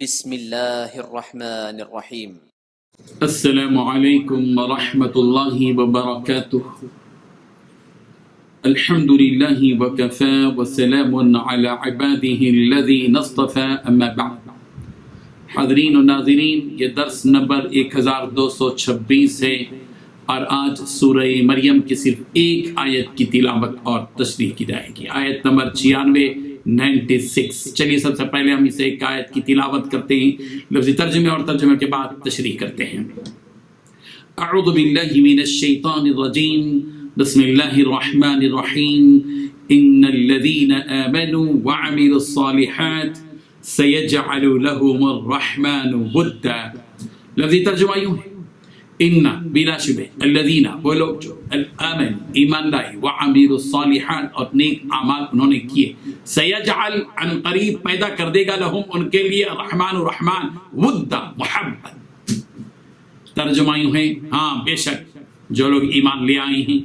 بسم اللہ الرحمن الرحیم۔ السلام علیکم ورحمۃ اللہ وبرکاتہ۔ الحمد للہ وکفی وسلام علی عباده الذین اصطفی، اما بعد۔ حاضرین و ناظرین، یہ درس نمبر 1226 ہے اور آج سورہ مریم کی صرف ایک آیت کی تلاوت اور تشریح کی جائے گی، آیت نمبر 96۔ چلیے سب سے پہلے ہم اسے ایک آیت کی تلاوت کرتے ہیں، لفظی ترجمے اور ترجمے کے بعد تشریح کرتے ہیں۔ اعوذ باللہ من الشیطان الرجیم، بسم اللہ الرحمن الرحیم۔ ان الذین آمنوا وعملوا الصالحات سیجعل لهم الرحمن ودا۔ لفظی ترجمہ یوں ہے، ان بلا شبہ الذین، وہ لوگ جو آمن ایمان لائے، وعملوا الصالحات اور نیک اعمال انہوں نے کیے، سیجعل عن قریب پیدا کر دے گا لہم ان کے لیے، الرحمن الرحمن ودا محبت۔ ترجمہ یوں ہے، ہاں بے شک جو لوگ ایمان لے آئے ہیں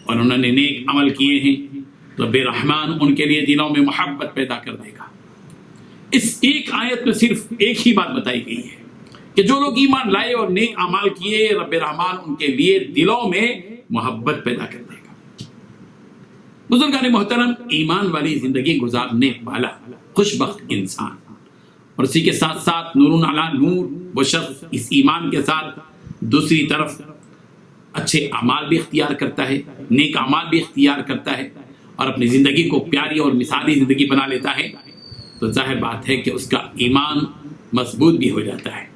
اور انہوں نے نیک عمل کیے ہیں تو رب رحمان ان کے لیے دلوں میں محبت پیدا کر دے گا۔ اس ایک آیت میں صرف ایک ہی بات بتائی گئی ہے کہ جو لوگ ایمان لائے اور نیک اعمال کیے، رب رحمان ان کے لیے دلوں میں محبت پیدا کر دے گا۔ بزرگان محترم، ایمان والی زندگی گزارنے والا خوش بخت انسان، اور اسی کے ساتھ ساتھ نور علی نور، وہ شخص اس ایمان کے ساتھ دوسری طرف اچھے اعمال بھی اختیار کرتا ہے، نیک اعمال بھی اختیار کرتا ہے اور اپنی زندگی کو پیاری اور مثالی زندگی بنا لیتا ہے، تو ظاہر بات ہے کہ اس کا ایمان مضبوط بھی ہو جاتا ہے۔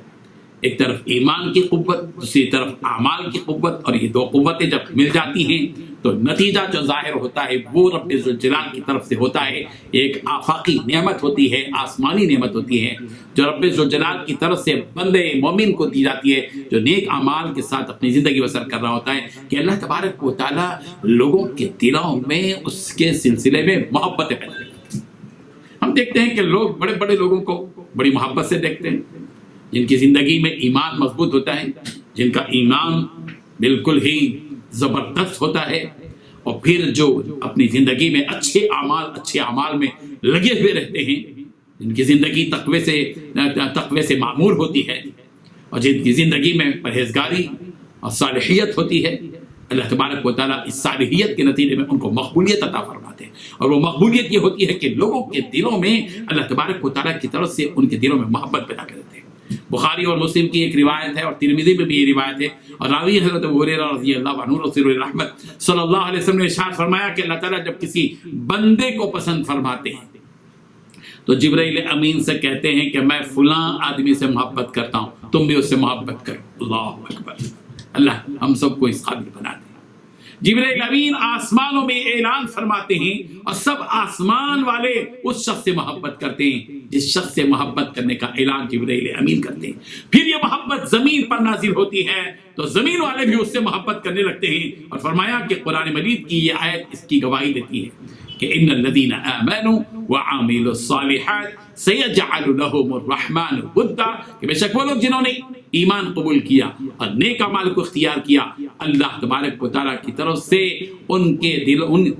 ایک طرف ایمان کی قوت، دوسری طرف اعمال کی قوت، اور یہ دو قوتیں جب مل جاتی ہیں تو نتیجہ جو ظاہر ہوتا ہے وہ رب ذوالجلال کی طرف سے ہوتا ہے۔ ایک آفاقی نعمت ہوتی ہے، آسمانی نعمت ہوتی ہے جو رب ذوالجلال کی طرف سے بندے مومن کو دی جاتی ہے، جو نیک اعمال کے ساتھ اپنی زندگی بسر کر رہا ہوتا ہے، کہ اللہ تبارک و تعالیٰ لوگوں کے دلوں میں اس کے سلسلے میں محبت پیدا کرتے ہیں۔ ہم دیکھتے ہیں کہ لوگ بڑے بڑے لوگوں کو بڑی محبت سے دیکھتے ہیں، جن کی زندگی میں ایمان مضبوط ہوتا ہے، جن کا ایمان بالکل ہی زبردست ہوتا ہے، اور پھر جو اپنی زندگی میں اچھے اعمال میں لگے ہوئے رہتے ہیں، جن کی زندگی تقوی سے معمور ہوتی ہے، اور جن کی زندگی میں پرہیزگاری اور صالحیت ہوتی ہے، اللہ تبارک و تعالیٰ اس صالحیت کے نتیجے میں ان کو مقبولیت عطا فرماتے ہیں، اور وہ مقبولیت یہ ہوتی ہے کہ لوگوں کے دلوں میں اللہ تبارک و تعالیٰ کی طرف سے ان کے دلوں میں محبت پیدا کرتے ہیں۔ بخاری اور مسلم کی ایک روایت ہے، اور ترمذی میں بھی یہ روایت ہے، اور راوی حضرت ابو ہریرہ رضی اللہ عنہ، رسول رحمت صلی اللہ علیہ وسلم نے ارشاد فرمایا کہ اللہ تعالیٰ جب کسی بندے کو پسند فرماتے ہیں تو جبرائیل امین سے کہتے ہیں کہ میں فلاں آدمی سے محبت کرتا ہوں، تم بھی اس سے محبت کرو۔ اللہ اکبر، اللہ ہم سب کو اس قابل بنا دے۔ جبرائیل امین آسمانوں میں اعلان فرماتے ہیں اور سب آسمان والے اس شخص سے محبت کرتے ہیں جس شخص سے محبت کرنے کا اعلان جبرائیل امین کرتے ہیں۔ پھر یہ محبت زمین پر نازل ہوتی ہے تو زمین والے بھی اس سے محبت کرنے لگتے ہیں، اور فرمایا کہ قرآن مجید کی یہ آیت اس کی گواہی دیتی ہے کہ ان الذین آمنوا وعملوا الصالحات سیجعل لهم الرحمن ودا، کہ بے شک وہ لوگ جنہوں نے ایمان قبول کیا اور نیک اعمال کو اختیار کیا، اللہ تبارک و تعالیٰ کی طرف سے ان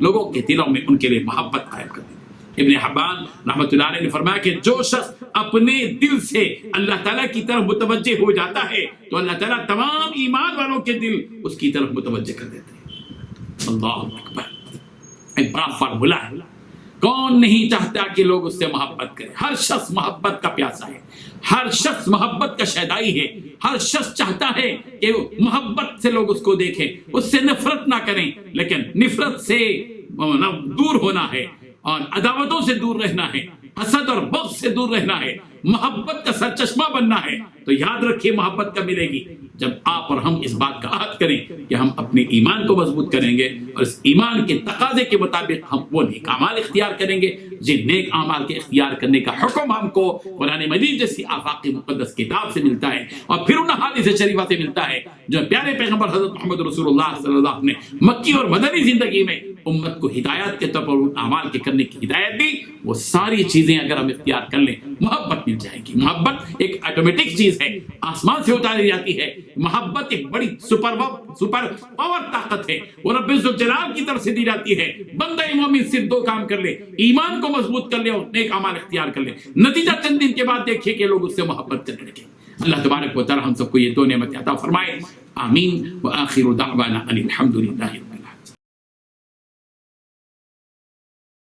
لوگوں کے دلوں میں ان کے لیے محبت قائم کر دی۔ ابن حبان رحمۃ اللہ علیہ نے فرمایا کہ جو شخص اپنے دل سے اللہ تعالیٰ کی طرف متوجہ ہو جاتا ہے تو اللہ تعالیٰ تمام ایمان والوں کے دل اس کی طرف متوجہ کر دیتے ہیں۔ اللہ اکبر، ایک بڑا فارمولہ ہے۔ کون نہیں چاہتا کہ لوگ اس سے محبت کریں؟ ہر شخص محبت کا پیاسا ہے، ہر شخص محبت کا شیدائی ہے، ہر شخص چاہتا ہے کہ محبت سے لوگ اس کو دیکھیں، اس سے نفرت نہ کریں، لیکن نفرت سے دور ہونا ہے اور عداوتوں سے دور رہنا ہے، حسد اور بغض سے دور رہنا ہے، محبت کا سرچشمہ بننا ہے۔ تو یاد رکھیے محبت کب ملے گی؟ جب آپ اور ہم اس بات کا عہد کریں کہ ہم اپنے ایمان کو مضبوط کریں گے اور اس ایمان کے تقاضے کے مطابق ہم وہ نیک اعمال اختیار کریں گے جن نیک اعمال کے اختیار کرنے کا حکم ہم کو قرآن مجید جیسی آفاقی مقدس کتاب سے ملتا ہے، اور پھر ان احادیث شریفہ سے ملتا ہے جو پیارے پیغمبر حضرت محمد رسول اللہ صلی اللہ علیہ وسلم نے مکی اور مدنی زندگی میں امت کو ہدایت کے طور پر ان اعمال کے کرنے کی ہدایت دی، وہ ساری چیزیں اگر ہم اختیار کر لیں محبت مل جائے گی۔ محبت ایک آٹومیٹک چیز ہے، آسمان سے اتاری جاتی ہے۔ محبت ایک بڑی سپر پاور طاقت ہے، وہ رب ذوالجلال کی طرف سے دی جاتی ہے۔ بندہ مومن صرف دو کام کر لے، ایمان کو مضبوط کر لے اور نیک اعمال اختیار کر لے، نتیجہ چند دن کے بعد دیکھیے کہ لوگ اس سے محبت کرنے لگے۔ اللہ تبارک و تعالی ہم سب کو یہ دو نعمتیں عطا فرمائے، آمین۔ وآخر دعوانا ان الحمد للہ۔